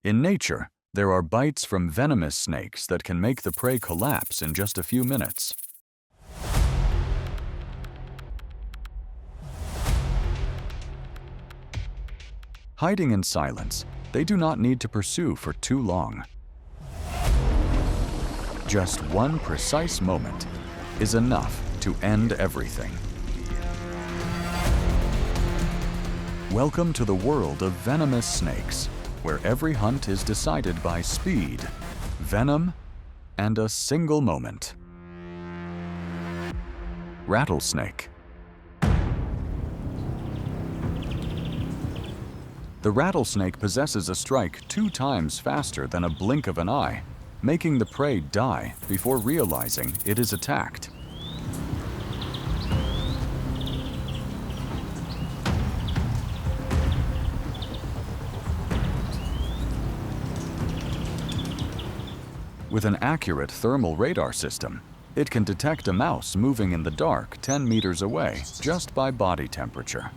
In nature, there are bites from venomous snakes that can make the prey collapse in just a few minutes. Hiding in silence, they do not need to pursue for too long. Just one precise moment is enough to end everything. Welcome to the world of venomous snakes, where every hunt is decided by speed, venom, and a single moment. Rattlesnake. The rattlesnake possesses a strike 2 times faster than a blink of an eye, making the prey die before realizing it is attacked. With an accurate thermal radar system, it can detect a mouse moving in the dark 10 meters away just by body temperature.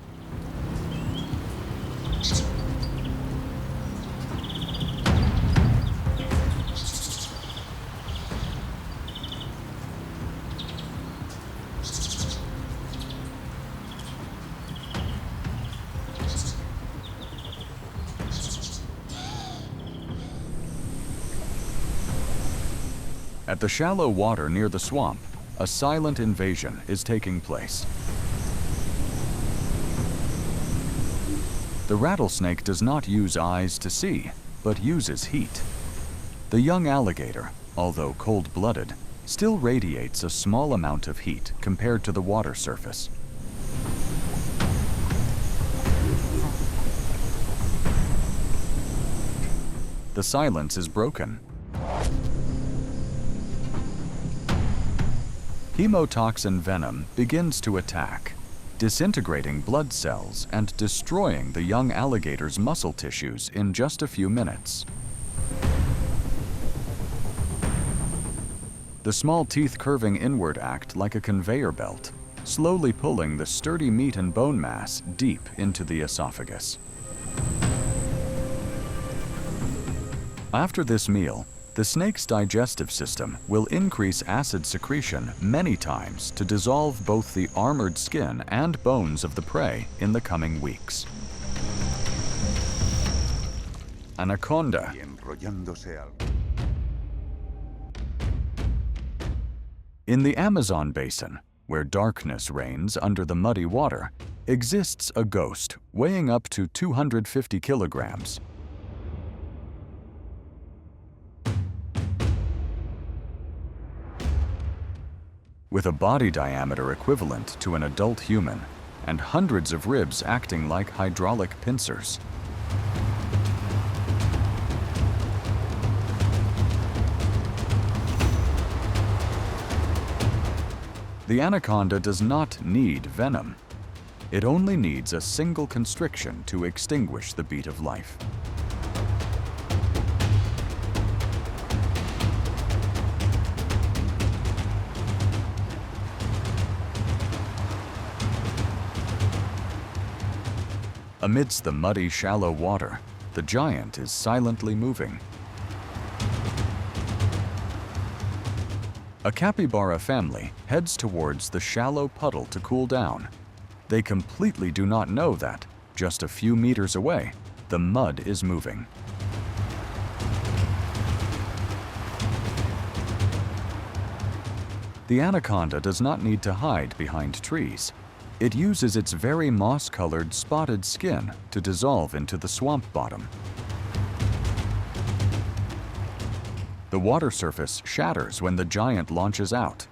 At the shallow water near the swamp, a silent invasion is taking place. The rattlesnake does not use eyes to see, but uses heat. The young alligator, although cold-blooded, still radiates a small amount of heat compared to the water surface. The silence is broken. Hemotoxin venom begins to attack, disintegrating blood cells and destroying the young alligator's muscle tissues in just a few minutes. The small teeth curving inward act like a conveyor belt, slowly pulling the sturdy meat and bone mass deep into the esophagus. After this meal, the snake's digestive system will increase acid secretion many times to dissolve both the armored skin and bones of the prey in the coming weeks. Anaconda. In the Amazon basin, where darkness reigns under the muddy water, exists a ghost weighing up to 250 kilograms. With a body diameter equivalent to an adult human and hundreds of ribs acting like hydraulic pincers. The anaconda does not need venom. It only needs a single constriction to extinguish the beat of life. Amidst the muddy, shallow water, the giant is silently moving. A capybara family heads towards the shallow puddle to cool down. They completely do not know that, just a few meters away, the mud is moving. The anaconda does not need to hide behind trees. It uses its very moss-colored spotted skin to dissolve into the swamp bottom. The water surface shatters when the giant launches out.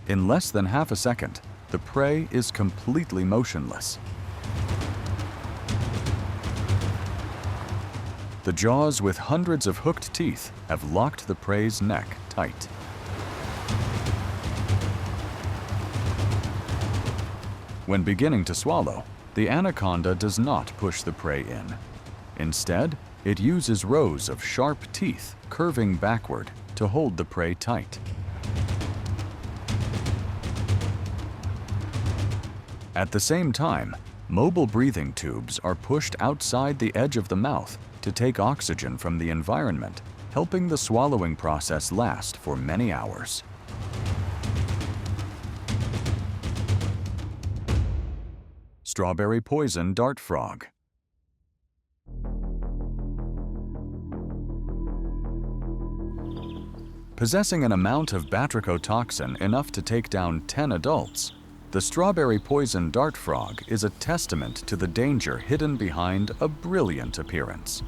In less than half a second, the prey is completely motionless. The jaws with hundreds of hooked teeth have locked the prey's neck tight. When beginning to swallow, the anaconda does not push the prey in. Instead, it uses rows of sharp teeth curving backward to hold the prey tight. At the same time, mobile breathing tubes are pushed outside the edge of the mouth to take oxygen from the environment, helping the swallowing process last for many hours. Strawberry poison dart frog. Possessing an amount of batrachotoxin enough to take down 10 adults, the strawberry poison dart frog is a testament to the danger hidden behind a brilliant appearance.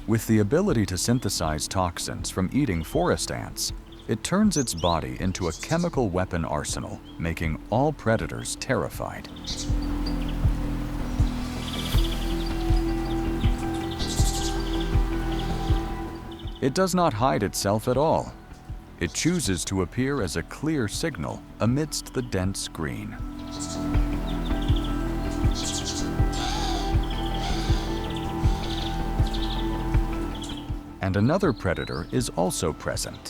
With the ability to synthesize toxins from eating forest ants, it turns its body into a chemical weapon arsenal, making all predators terrified. It does not hide itself at all. It chooses to appear as a clear signal amidst the dense green. And another predator is also present.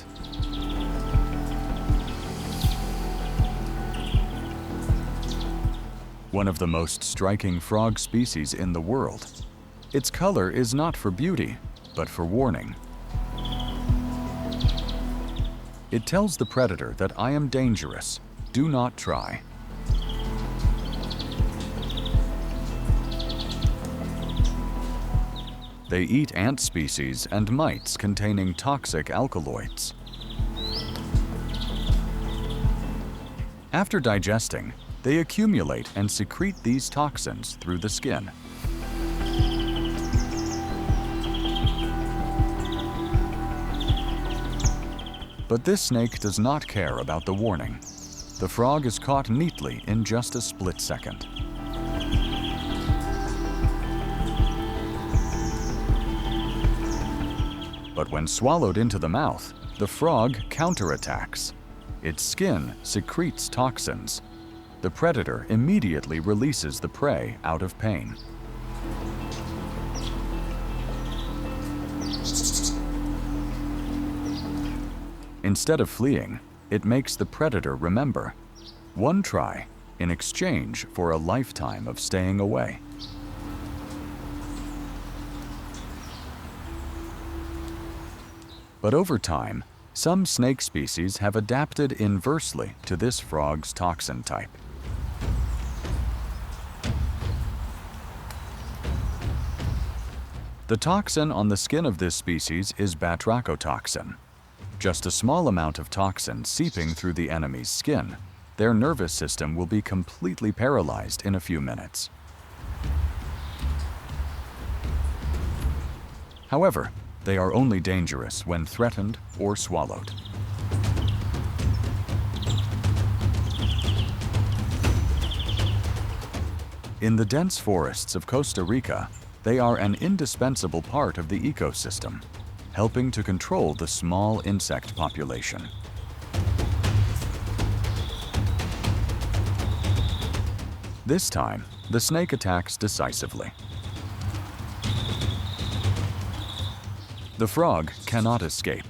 One of the most striking frog species in the world. Its color is not for beauty, but for warning. It tells the predator that I am dangerous. Do not try. They eat ant species and mites containing toxic alkaloids. After digesting, they accumulate and secrete these toxins through the skin. But this snake does not care about the warning. The frog is caught neatly in just a split second. But when swallowed into the mouth, the frog counterattacks. Its skin secretes toxins. The predator immediately releases the prey out of pain. Instead of fleeing, it makes the predator remember. One try in exchange for a lifetime of staying away. But over time, some snake species have adapted inversely to this frog's toxin type. The toxin on the skin of this species is batrachotoxin. Just a small amount of toxin seeping through the enemy's skin, their nervous system will be completely paralyzed in a few minutes. However, they are only dangerous when threatened or swallowed. In the dense forests of Costa Rica, they are an indispensable part of the ecosystem, helping to control the small insect population. This time, the snake attacks decisively. The frog cannot escape.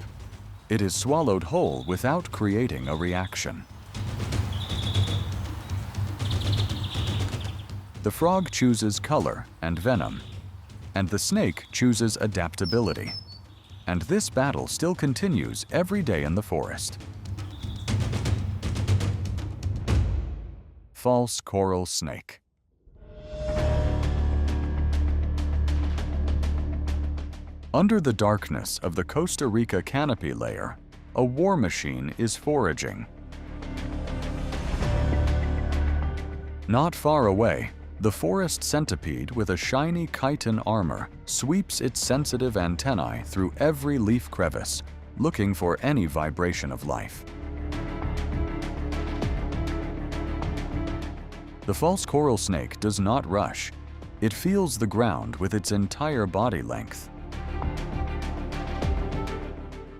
It is swallowed whole without creating a reaction. The frog chooses color and venom, and the snake chooses adaptability. And this battle still continues every day in the forest. False coral snake. Under the darkness of the Costa Rica canopy layer, a war machine is foraging. Not far away, the forest centipede with a shiny chitin armor sweeps its sensitive antennae through every leaf crevice, looking for any vibration of life. The false coral snake does not rush. It feels the ground with its entire body length.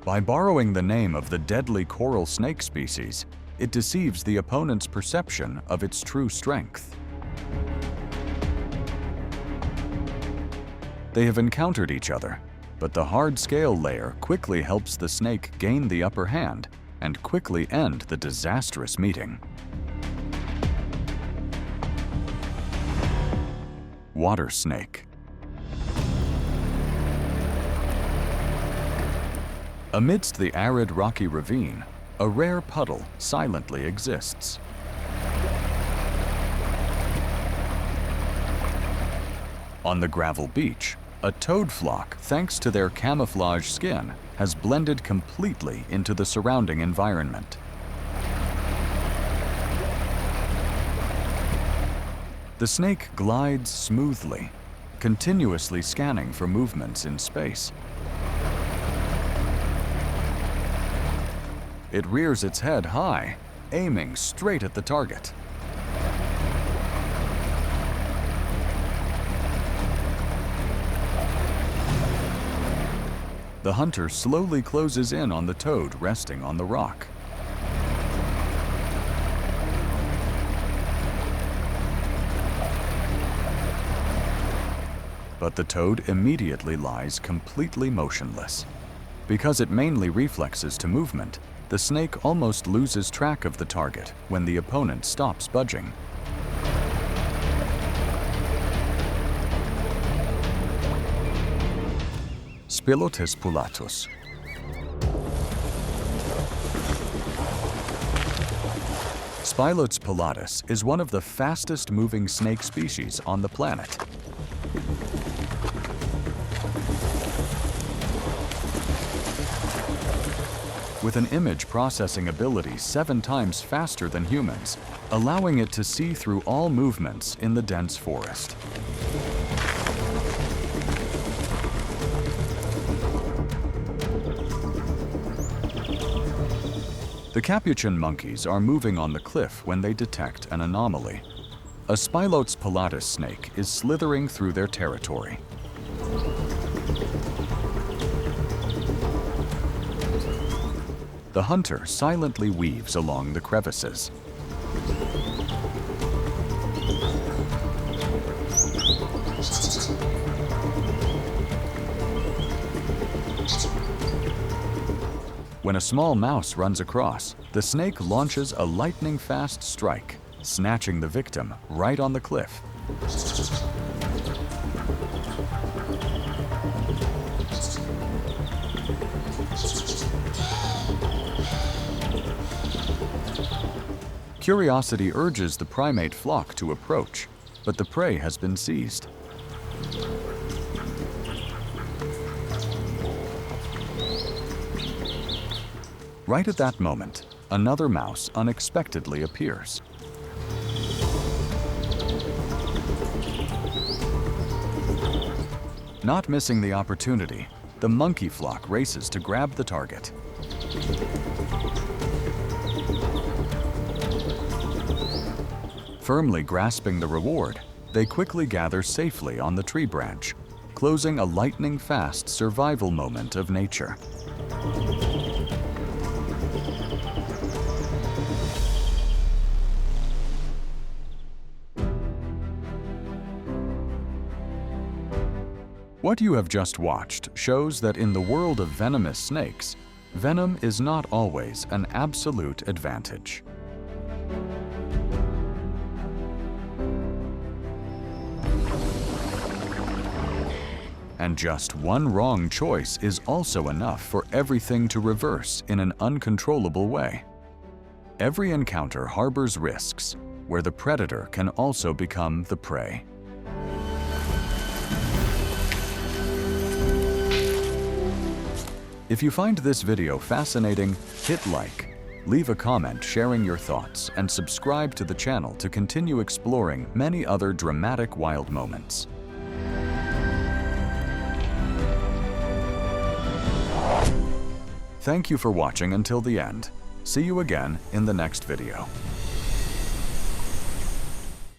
By borrowing the name of the deadly coral snake species, it deceives the opponent's perception of its true strength. They have encountered each other, but the hard scale layer quickly helps the snake gain the upper hand and quickly end the disastrous meeting. Water snake. Amidst the arid rocky ravine, a rare puddle silently exists. On the gravel beach, a toad flock, thanks to their camouflage skin, has blended completely into the surrounding environment. The snake glides smoothly, continuously scanning for movements in space. It rears its head high, aiming straight at the target. The hunter slowly closes in on the toad resting on the rock. But the toad immediately lies completely motionless. Because it mainly reflexes to movement, the snake almost loses track of the target when the opponent stops budging. Spilotes pullatus. Spilotes pullatus is one of the fastest moving snake species on the planet. With an image processing ability 7 times faster than humans, allowing it to see through all movements in the dense forest. The capuchin monkeys are moving on the cliff when they detect an anomaly. A Spilotes pullatus snake is slithering through their territory. The hunter silently weaves along the crevices. When a small mouse runs across, the snake launches a lightning-fast strike, snatching the victim right on the cliff. Curiosity urges the primate flock to approach, but the prey has been seized. Right at that moment, another mouse unexpectedly appears. Not missing the opportunity, the monkey flock races to grab the target. Firmly grasping the reward, they quickly gather safely on the tree branch, closing a lightning-fast survival moment of nature. What you have just watched shows that in the world of venomous snakes, venom is not always an absolute advantage. And just one wrong choice is also enough for everything to reverse in an uncontrollable way. Every encounter harbors risks, where the predator can also become the prey. If you find this video fascinating, hit like, leave a comment sharing your thoughts, and subscribe to the channel to continue exploring many other dramatic wild moments. Thank you for watching until the end. See you again in the next video.